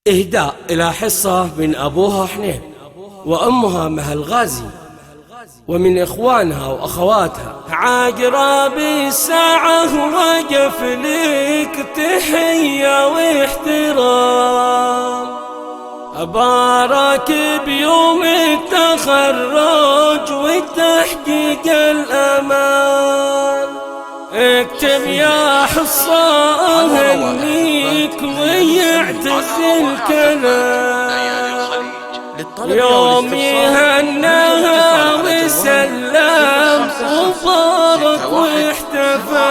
إهداء إلى حصة من أبوها حنين وأمها مها الغازي ومن إخوانها وأخواتها. عقرب الساعة وقف لك تحية واحترام، أبارك بيوم التخرج والتحقيق الأمان. اكتب يا حصة أهنيك ويعتز الكلام، يومي هناها وسلم وبارك واحتفى.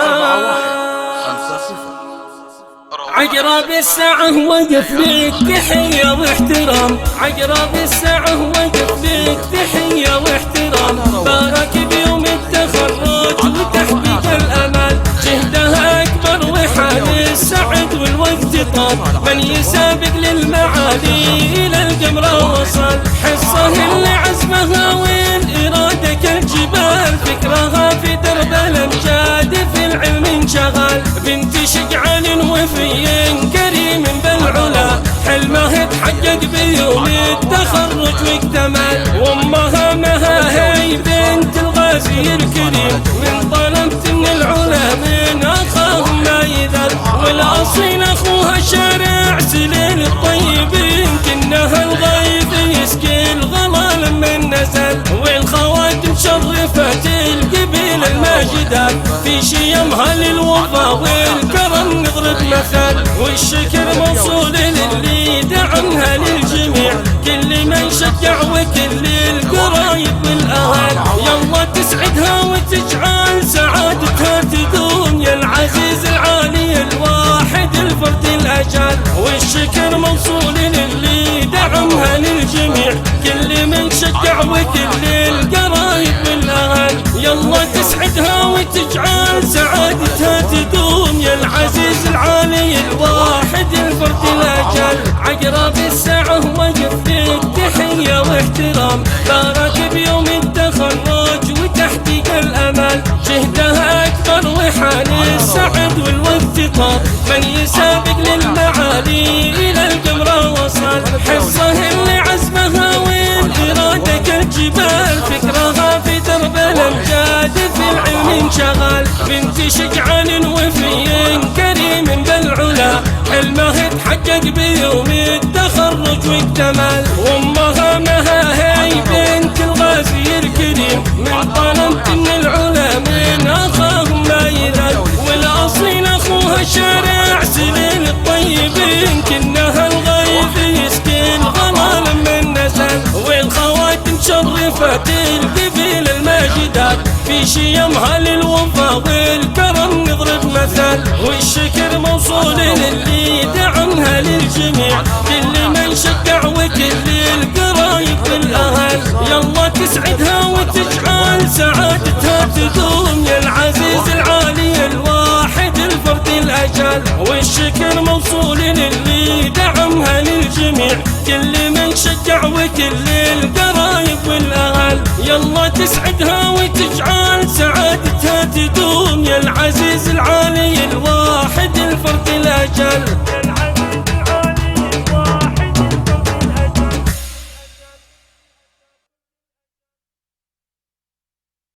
عقرب الساعة وقف لك تحية واحترام، عقرب الساعة وقف لك تحية واحترام. بارك بيوم التخرج وتحقيق الأمال، جهدها أكبر وحال السعد والوقت طال. من يسابق للمعالي إلى القمر وصل، حصة اللي عزمها والإرادة كالجبال، فكرها في درب الأمجاد في العلم انشغال. بنت شجعان وفي كريم بالعلا، حلمها اتحقق بيوم التخرج واكتمل. وامها مها هي بنت الغازي الكريم، من طلبت من العلا من اخاهم ما يذل. والاصيل اخوها شارع سليل الطيبين، كنها الغيث يسقي الغلا لما نزل. والخواتم شرفت القبيل الماجدات، في شيمها للوفا والكرم نضرب مثل. والشكر موصول للي دعمها للجميع، كل من شجع وكل القرايب والاهل. يلا تسعدها وتجعل سعادتها تدوم، يا العزيز العالي الواحد الفرد الاجل. والشكر موصول للي دعمها للجميع، كل من شجع وكل القرايب والاهل. يلا تسعدها وتجعل سعادتها تدوم، يا العزيز العالي الواحد الفرد الاجل. عقرب الساعة وقف لك تحية واحترام، بارك بيوم التخرج وتحقيق الامال. جهدها اكبر وحال السعد والوقت طار، من يسابق للمعالي الى القمر وصل. حصة اللي عزمها والاراده كالجبال، فكرها في درب الامجاد في العلم انشغال. بنت شجعان وفي كريم بالعلا، حلمها اتحقق بيوم التخرج واكتمل. وامها مها هي بنت الغازي الكريم، من طلبت من العلا من اخاهم ما يذل. والاصيل اخوها شارع سليل الطيبين، كنها الغيث يسقي الغلا لما نزل. والخواتم شرفت القبيل الماجدات، في شيمها للوفا والكرم نضرب مثل. والشكر موصول للي دعمها للجميع، كل من شجع وكل القرايب والاهل. يلا تسعدها وتجعل سعادتها تدوم، يا العزيز العالي الواحد الفرد الاجل. والشكر موصول للي دعمها للجميع، كل من شجع وكل القرايب والاهل. يلا تسعدها وتجعل سعادتها تدوم، يا العزيز العالي الواحد الفرد الاجل.